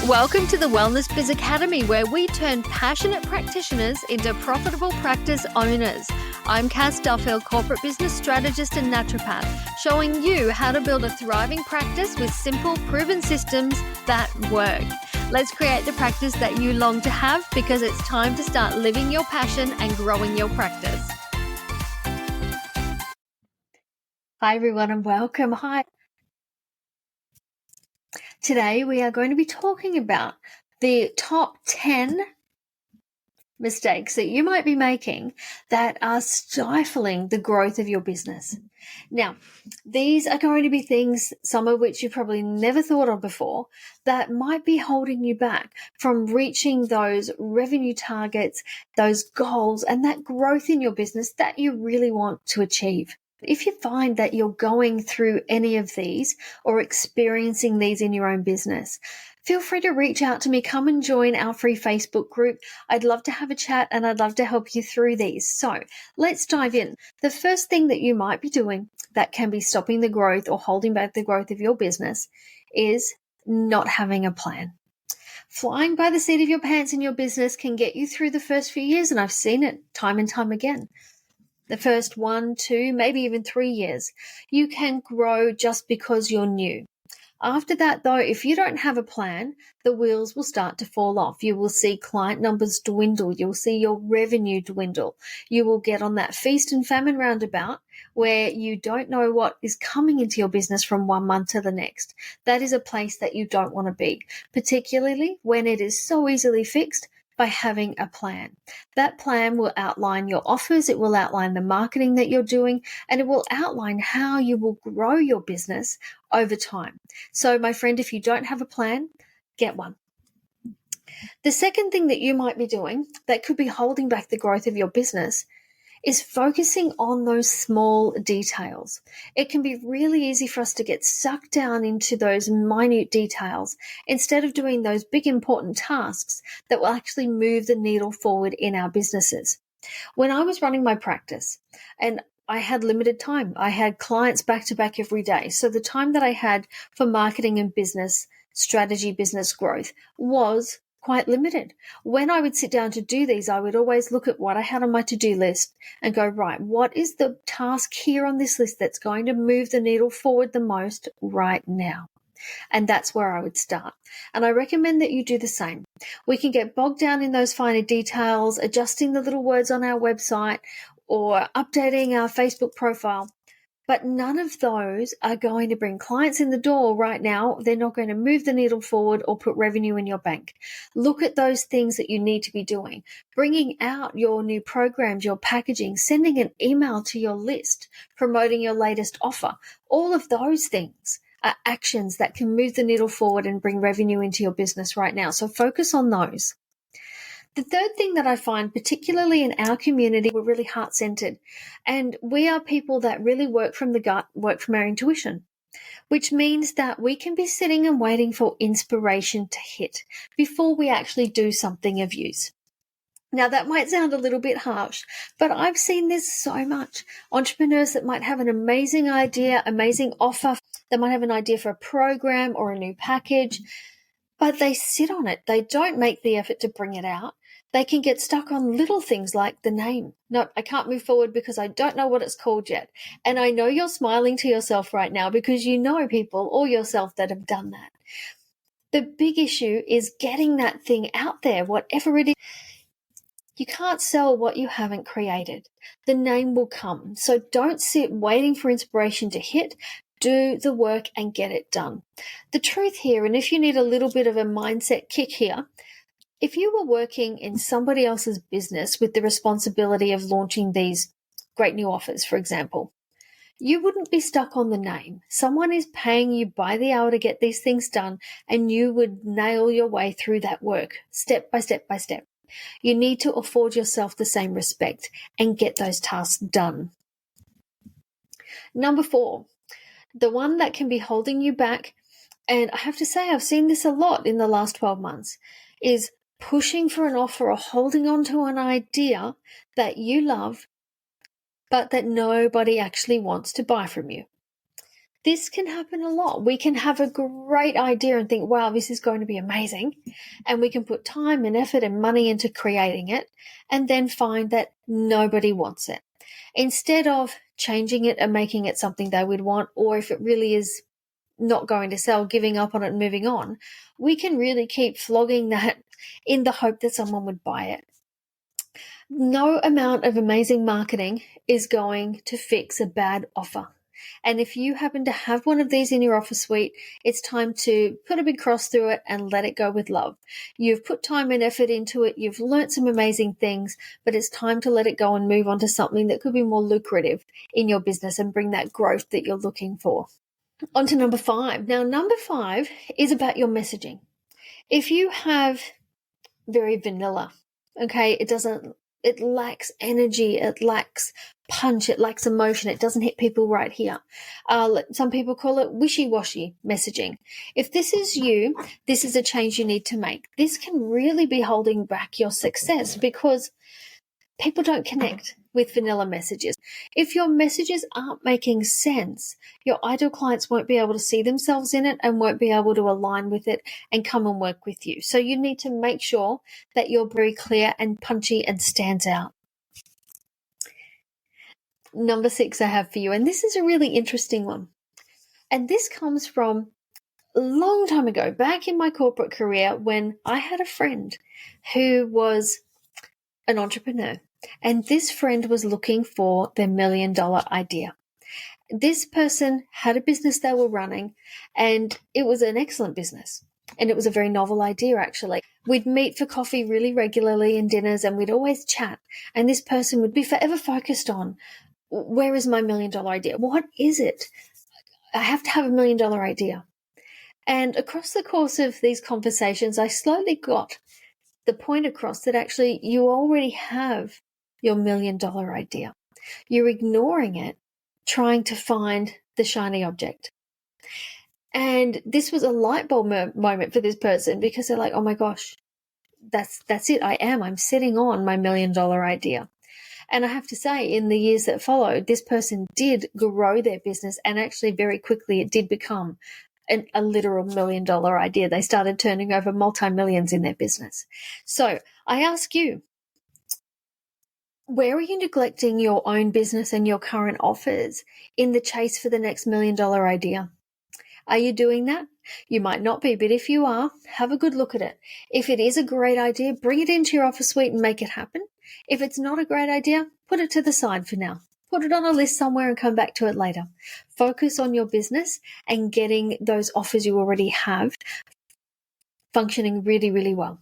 Welcome to the Wellness Biz Academy, where we turn passionate practitioners into profitable practice owners. I'm Duffill, corporate business strategist and naturopath, showing you how to build a thriving practice with simple, proven systems that work. Let's create the practice that you long to have, because it's time to start living your passion and growing your practice. Hi everyone and welcome. Hi. Today we are going to be talking about the top 10 mistakes that you might be making that are stifling the growth of your business. Now, these are going to be things, some of which you probably never thought of before, that might be holding you back from reaching those revenue targets, those goals, and that growth in your business that you really want to achieve. If you find that you're going through any of these or experiencing these in your own business, feel free to reach out to me. Come and join our free Facebook group. I'd love to have a chat and I'd love to help you through these. So let's dive in. The first thing that you might be doing that can be stopping the growth or holding back the growth of your business is not having a plan. Flying by the seat of your pants in your business can get you through the first few years, and I've seen it time and time again. The first 1, 2, maybe even 3 years, you can grow just because you're new. After that, though, if you don't have a plan, the wheels will start to fall off. You will see client numbers dwindle. You'll see your revenue dwindle. You will get on that feast and famine roundabout where you don't know what is coming into your business from one month to the next. That is a place that you don't want to be, particularly when it is so easily fixed by having a plan. That plan will outline your offers, it will outline the marketing that you're doing, and it will outline how you will grow your business over time. So, my friend, if you don't have a plan, get one. The second thing that you might be doing that could be holding back the growth of your business is focusing on those small details. It can be really easy for us to get sucked down into those minute details instead of doing those big important tasks that will actually move the needle forward in our businesses. When I was running my practice and I had limited time, I had clients back to back every day. So the time that I had for marketing and business strategy, business growth was quite limited. When I would sit down to do these, I would always look at what I had on my to-do list and go, right, what is the task here on this list that's going to move the needle forward the most right now? And that's where I would start. And I recommend that you do the same. We can get bogged down in those finer details, adjusting the little words on our website or updating our Facebook profile. But none of those are going to bring clients in the door right now. They're not going to move the needle forward or put revenue in your bank. Look at those things that you need to be doing. Bringing out your new programs, your packaging, sending an email to your list, promoting your latest offer. All of those things are actions that can move the needle forward and bring revenue into your business right now. So focus on those. The third thing that I find, particularly in our community, we're really heart-centered, and we are people that really work from the gut, work from our intuition, which means that we can be sitting and waiting for inspiration to hit before we actually do something of use. Now, that might sound a little bit harsh, but I've seen this so much. Entrepreneurs that might have an amazing idea, amazing offer, they might have an idea for a program or a new package, but they sit on it. They don't make the effort to bring it out. They can get stuck on little things like the name. No, I can't move forward because I don't know what it's called yet. And I know you're smiling to yourself right now because you know people or yourself that have done that. The big issue is getting that thing out there, whatever it is. You can't sell what you haven't created. The name will come. So don't sit waiting for inspiration to hit. Do the work and get it done. The truth here, and if you need a little bit of a mindset kick here, if you were working in somebody else's business with the responsibility of launching these great new offers, for example, you wouldn't be stuck on the name. Someone is paying you by the hour to get these things done, and you would nail your way through that work step by step by step. You need to afford yourself the same respect and get those tasks done. Number 4, the one that can be holding you back, and I have to say I've seen this a lot in the last 12 months, is pushing for an offer or holding on to an idea that you love, but that nobody actually wants to buy from you. This can happen a lot. We can have a great idea and think, wow, this is going to be amazing. And we can put time and effort and money into creating it and then find that nobody wants it. Instead of changing it and making it something they would want, or if it really is not going to sell, giving up on it and moving on, we can really keep flogging that in the hope that someone would buy it. No amount of amazing marketing is going to fix a bad offer. And if you happen to have one of these in your offer suite, it's time to put a big cross through it and let it go with love. You've put time and effort into it. You've learnt some amazing things, but it's time to let it go and move on to something that could be more lucrative in your business and bring that growth that you're looking for. On to number 5. Now, number 5 is about your messaging. If you have very vanilla, okay, it lacks energy, it lacks punch, it lacks emotion, it doesn't hit people right here. Some people call it wishy-washy messaging. If this is you, this is a change you need to make. This can really be holding back your success because people don't connect with vanilla messages. If your messages aren't making sense, your ideal clients won't be able to see themselves in it and won't be able to align with it and come and work with you. So you need to make sure that you're very clear and punchy and stands out. Number 6 I have for you, and this is a really interesting one. And this comes from a long time ago, back in my corporate career, when I had a friend who was an entrepreneur. And this friend was looking for their $1 million idea. This person had a business they were running, and it was an excellent business. And it was a very novel idea, actually. We'd meet for coffee really regularly and dinners, and we'd always chat. And this person would be forever focused on, where is my $1 million idea? What is it? I have to have a $1 million idea. And across the course of these conversations, I slowly got the point across that actually you already have your $1 million idea. You're ignoring it, trying to find the shiny object. And this was a light bulb moment for this person because they're like, oh my gosh, that's it. I'm sitting on my $1 million idea. And I have to say, in the years that followed, this person did grow their business, and actually very quickly it did become a literal $1 million idea. They started turning over multi-millions in their business. So I ask you, where are you neglecting your own business and your current offers in the chase for the next $1 million idea? Are you doing that? You might not be, but if you are, have a good look at it. If it is a great idea, bring it into your offer suite and make it happen. If it's not a great idea, put it to the side for now. Put it on a list somewhere and come back to it later. Focus on your business and getting those offers you already have functioning really, really well.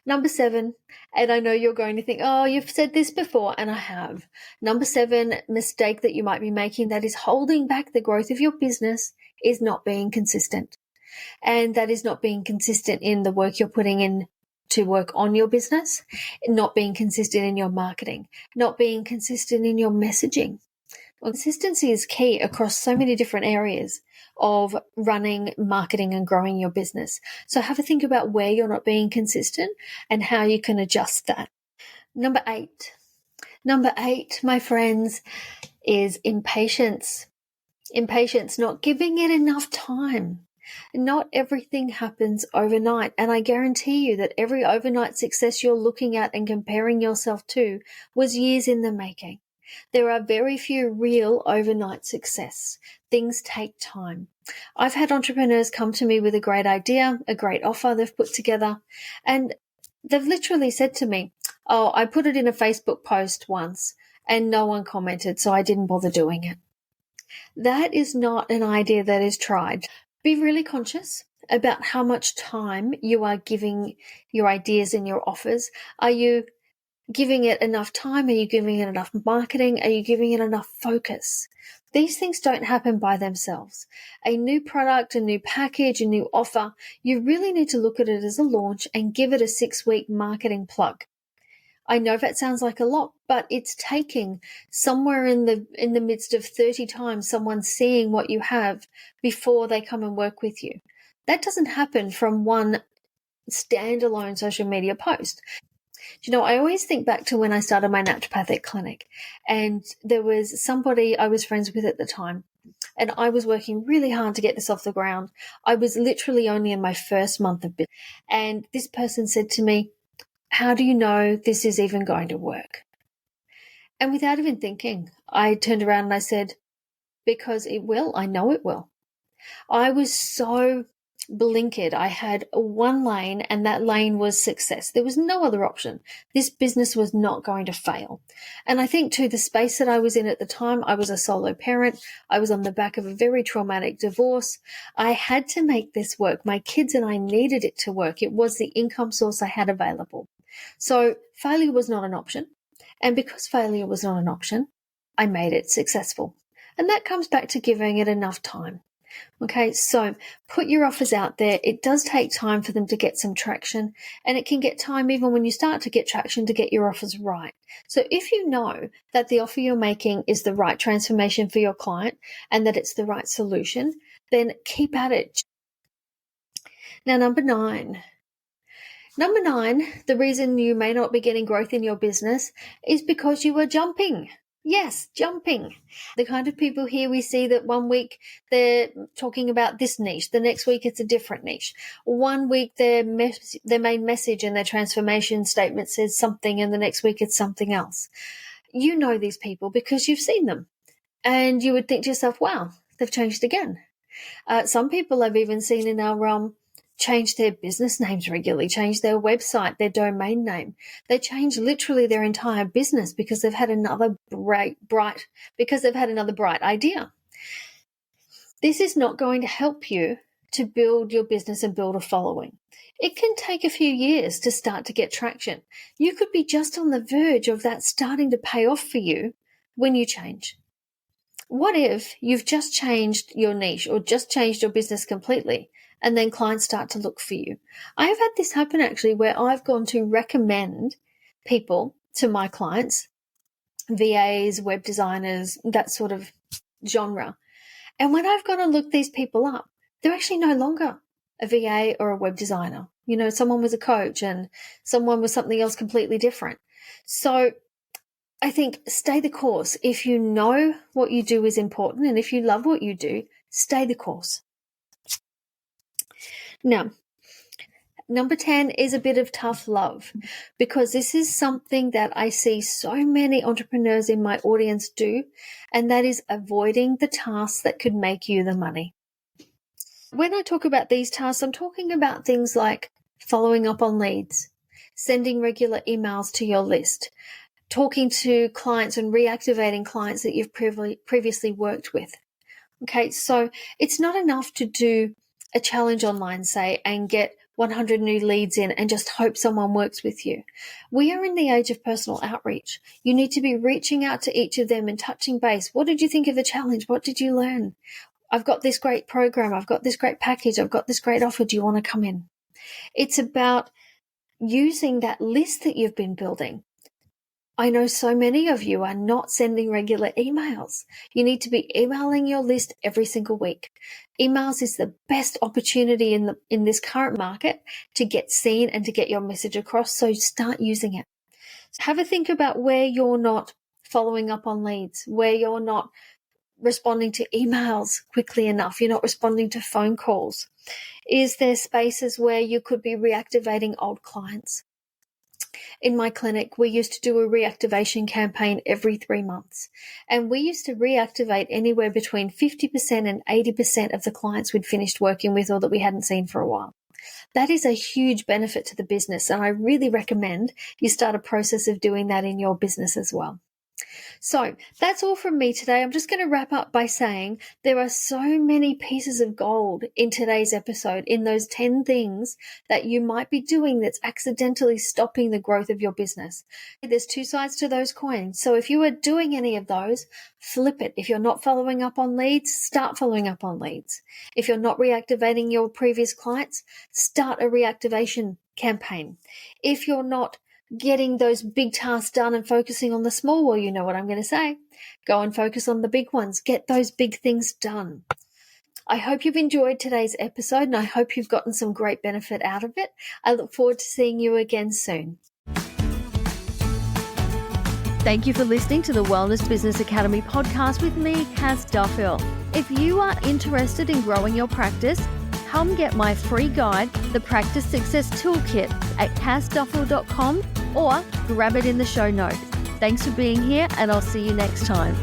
Number 7, and I know you're going to think, oh, you've said this before, and I have. Number 7 mistake that you might be making that is holding back the growth of your business is not being consistent. And that is not being consistent in the work you're putting in to work on your business, not being consistent in your marketing, not being consistent in your messaging. Well, consistency is key across so many different areas of running, marketing, and growing your business. So have a think about where you're not being consistent and how you can adjust that. Number 8. Number 8, my friends, is impatience. Impatience, not giving it enough time. Not everything happens overnight, and I guarantee you that every overnight success you're looking at and comparing yourself to was years in the making. There are very few real overnight success. Things take time. I've had entrepreneurs come to me with a great idea, a great offer they've put together, and they've literally said to me, oh, I put it in a Facebook post once and no one commented, so I didn't bother doing it. That is not an idea that is tried. Be really conscious about how much time you are giving your ideas and your offers. Are you giving it enough time? Are you giving it enough marketing? Are you giving it enough focus? These things don't happen by themselves. A new product, a new package, a new offer, you really need to look at it as a launch and give it a 6-week marketing plug. I know that sounds like a lot, but it's taking somewhere in the midst of 30 times someone seeing what you have before they come and work with you. That doesn't happen from one standalone social media post. I always think back to when I started my naturopathic clinic, and there was somebody I was friends with at the time, and I was working really hard to get this off the ground. I was literally only in my first month of business, and this person said to me, "How do you know this is even going to work?" And without even thinking, I turned around and I said, "Because it will. I know it will." I was so blinkered. I had one lane, and that lane was success. There was no other option. This business was not going to fail. And I think, too, the space that I was in at the time, I was a solo parent. I was on the back of a very traumatic divorce. I had to make this work. My kids and I needed it to work. It was the income source I had available. So failure was not an option. And because failure was not an option, I made it successful. And that comes back to giving it enough time. Okay, so put your offers out there. It does take time for them to get some traction, and it can get time even when you start to get traction to get your offers right. So if you know that the offer you're making is the right transformation for your client and that it's the right solution, then keep at it. Now, number nine, the reason you may not be getting growth in your business is because you are jumping. Yes, jumping. The kind of people here we see that one week they're talking about this niche, the next week it's a different niche. One week their main message and their transformation statement says something, and the next week it's something else. You know these people because you've seen them, and you would think to yourself, wow, they've changed again. Some people I've even seen in our realm change their business names regularly, change their website, their domain name. They change literally their entire business because they've had another bright idea. This is not going to help you to build your business and build a following. It can take a few years to start to get traction. You could be just on the verge of that starting to pay off for you when you change. What if you've just changed your niche or just changed your business completely, and then clients start to look for you? I have had this happen actually, where I've gone to recommend people to my clients, VAs, web designers, that sort of genre. And when I've gone to look these people up, they're actually no longer a VA or a web designer. Someone was a coach and someone was something else completely different. So I think stay the course. If you know what you do is important, and if you love what you do, stay the course. Now, number 10 is a bit of tough love, because this is something that I see so many entrepreneurs in my audience do, and that is avoiding the tasks that could make you the money. When I talk about these tasks, I'm talking about things like following up on leads, sending regular emails to your list, talking to clients and reactivating clients that you've previously worked with. Okay, so it's not enough to do a challenge online, say, and get 100 new leads in and just hope someone works with you. We are in the age of personal outreach. You need to be reaching out to each of them and touching base. What did you think of the challenge? What did you learn? I've got this great program. I've got this great package. I've got this great offer. Do you want to come in? It's about using that list that you've been building. I know so many of you are not sending regular emails. You need to be emailing your list every single week. Emails is the best opportunity in this current market to get seen and to get your message across, so start using it. Have a think about where you're not following up on leads, where you're not responding to emails quickly enough, you're not responding to phone calls. Is there spaces where you could be reactivating old clients? In my clinic, we used to do a reactivation campaign every 3 months, and we used to reactivate anywhere between 50% and 80% of the clients we'd finished working with or that we hadn't seen for a while. That is a huge benefit to the business, and I really recommend you start a process of doing that in your business as well. So that's all from me today. I'm just going to wrap up by saying there are so many pieces of gold in today's episode, in those 10 things that you might be doing that's accidentally stopping the growth of your business. There's two sides to those coins. So if you are doing any of those, flip it. If you're not following up on leads, start following up on leads. If you're not reactivating your previous clients, start a reactivation campaign. If you're not getting those big tasks done and focusing on the small, well, you know what I'm going to say. Go and focus on the big ones. Get those big things done. I hope you've enjoyed today's episode, and I hope you've gotten some great benefit out of it. I look forward to seeing you again soon. Thank you for listening to the Wellness Business Academy podcast with me, Cass Duffill. If you are interested in growing your practice, come get my free guide, The Practice Success Toolkit, at cassduffill.com or grab it in the show notes. Thanks for being here, and I'll see you next time.